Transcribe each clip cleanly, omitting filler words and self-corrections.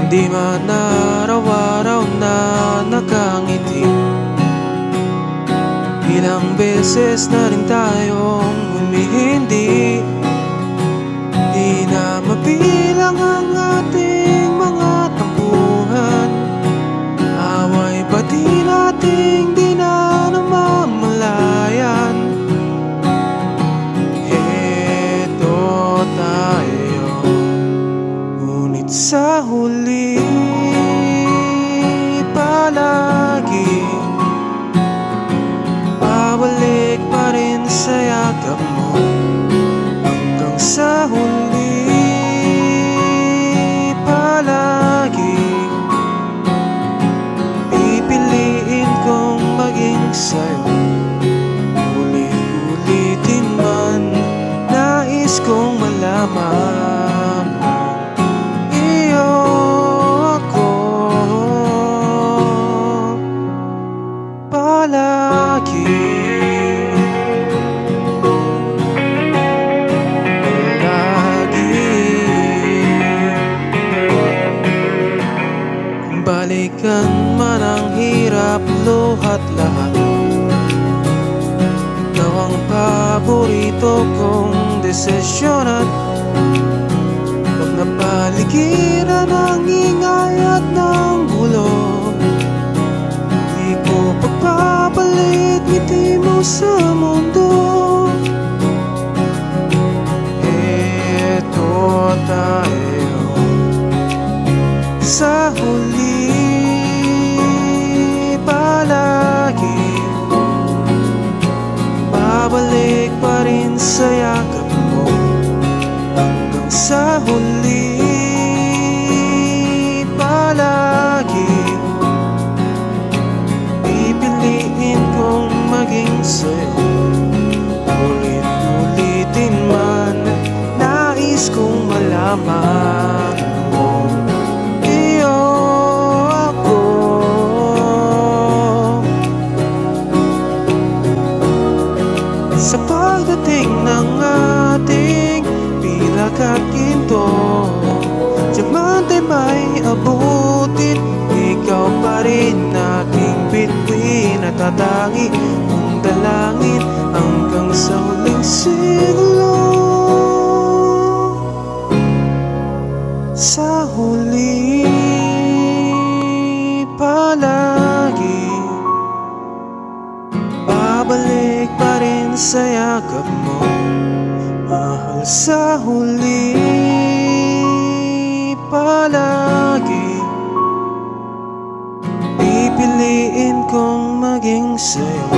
Di man araw-araw na nakangiti. Ilang beses na rin tayong humihindi. Di na mabilang ang ating mga tampuhan. Away pati nating di na namamalayan. Heto tayo, ngunit sa huli palagi babalik pa rin sa yakap mo. Hanggang sa huli palagi pipiliin kong maging sa'yo. Ulit-ulitin man, nais kong malaman iyo ako palagi. Balikan man ang hirap, luhat lahat. Ikaw ang paborito kong desisyon at pag napaligiran ang ingay at ng gulo, di ko pagpapalit ngiti mo sa mundo. Eto tayo sa huli palagi babalik pa rin sa yakap mo. Hanggang sa huli palagi pipiliin kong maging sa'yo. Ulit-ulitin man, nais kong malaman mo iyo ako. Sa pagdating ng ating pilak at ginto, diamante may abutin, ikaw pa rin aking bituin at tatangi kong dalangin hanggang sa huling siglo. Sa huli palagi babalik pa rin sa yakap mo. Mahal, sa huli palagi pipiliin kong maging sa'yo.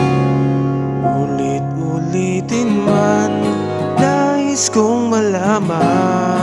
Ulit-ulitin man, nais kong malaman